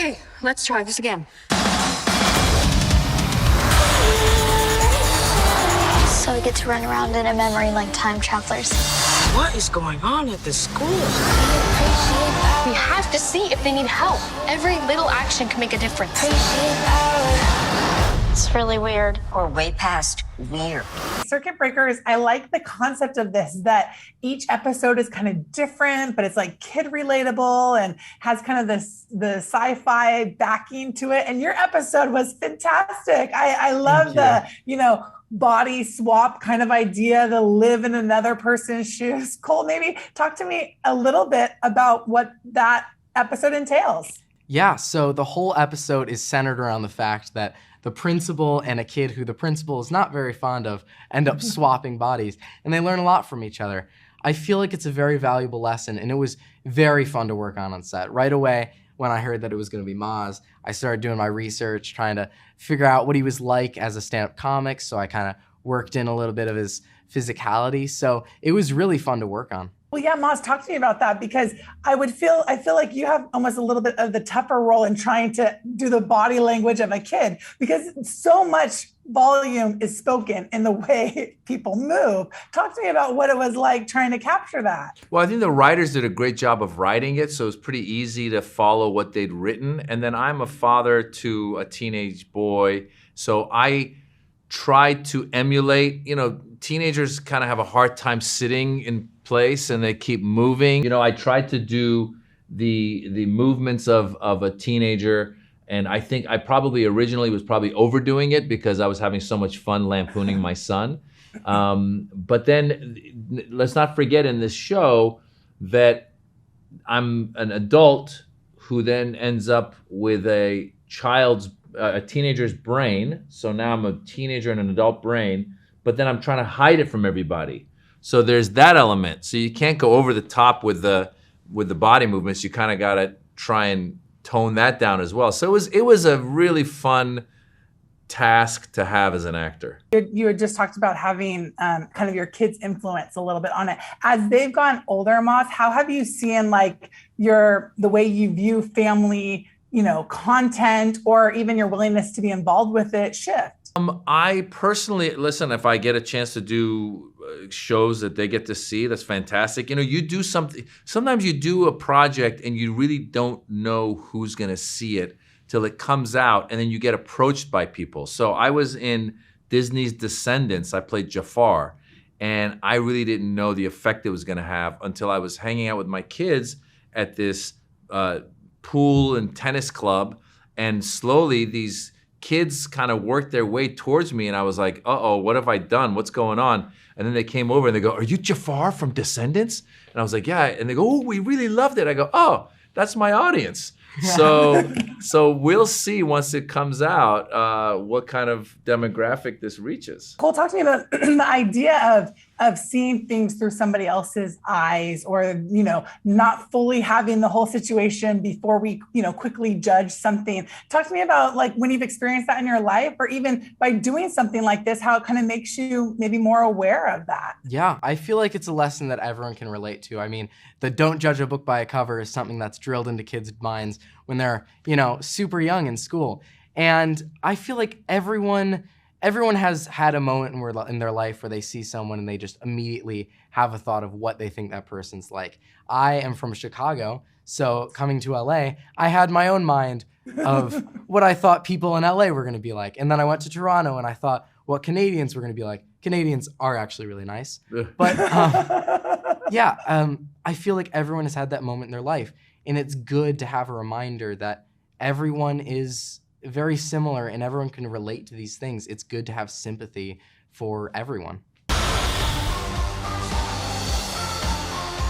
Okay, let's try this again. So we get to run around in a memory like time travelers. What is going on at this school? We have to see if they need help. Every little action can make a difference. It's really weird. Or way past weird. Circuit Breakers, I like the concept of this, that each episode is kind of different, but it's like kid relatable and has kind of the sci-fi backing to it. And your episode was fantastic. I love the, body swap kind of idea, to live in another person's shoes. Cole, maybe talk to me a little bit about what that episode entails. Yeah, so the whole episode is centered around the fact that the principal and a kid who the principal is not very fond of end up swapping bodies, and they learn a lot from each other. I feel like it's a very valuable lesson, and it was very fun to work on set. Right away, when I heard that it was going to be Maz, I started doing my research, trying to figure out what he was like as a stand-up comic, so I kind of worked in a little bit of his physicality, so it was really fun to work on. Well, yeah, Maz, talk to me about that, because I feel like you have almost a little bit of the tougher role in trying to do the body language of a kid, because so much volume is spoken in the way people move. Talk to me about what it was like trying to capture that. Well, I think the writers did a great job of writing it, so it's pretty easy to follow what they'd written. And then I'm a father to a teenage boy, so I tried to emulate, teenagers kind of have a hard time sitting in place and they keep moving. I tried to do the movements of a teenager, and I think I probably originally was overdoing it because I was having so much fun lampooning my son. But then let's not forget in this show that I'm an adult who then ends up with a teenager's brain. So now I'm a teenager in an adult brain, but then I'm trying to hide it from everybody. So there's that element. So you can't go over the top with the body movements. You kind of got to try and tone that down as well. So it was a really fun task to have as an actor. You had just talked about having kind of your kids' influence a little bit on it. As they've gone older, Maz, how have you seen the way you view family, content, or even your willingness to be involved with it shift? I personally, listen, if I get a chance to do shows that they get to see, that's fantastic. You do something, sometimes you do a project and you really don't know who's going to see it till it comes out, and then you get approached by people. So I was in Disney's Descendants. I played Jafar, and I really didn't know the effect it was going to have until I was hanging out with my kids at this pool and tennis club, and slowly these kids kind of worked their way towards me, and I was like, uh-oh, what have I done? What's going on? And then they came over and they go, are you Jafar from Descendants? And I was like, yeah. And they go, oh, we really loved it. I go, oh, that's my audience. So we'll see once it comes out what kind of demographic this reaches. Cole, talk to me about the idea of seeing things through somebody else's eyes, or not fully having the whole situation before we quickly judge something. Talk to me about when you've experienced that in your life, or even by doing something like this, how it kind of makes you maybe more aware of that. Yeah, I feel like it's a lesson that everyone can relate to. I mean, the don't judge a book by a cover is something that's drilled into kids' minds when they're, super young in school. And I feel like everyone has had a moment in their life where they see someone and they just immediately have a thought of what they think that person's like. I am from Chicago, so coming to LA, I had my own mind of what I thought people in LA were gonna be like. And then I went to Toronto and I thought what Canadians were gonna be like. Canadians are actually really nice. But I feel like everyone has had that moment in their life. And it's good to have a reminder that everyone is very similar and everyone can relate to these things. It's good to have sympathy for everyone.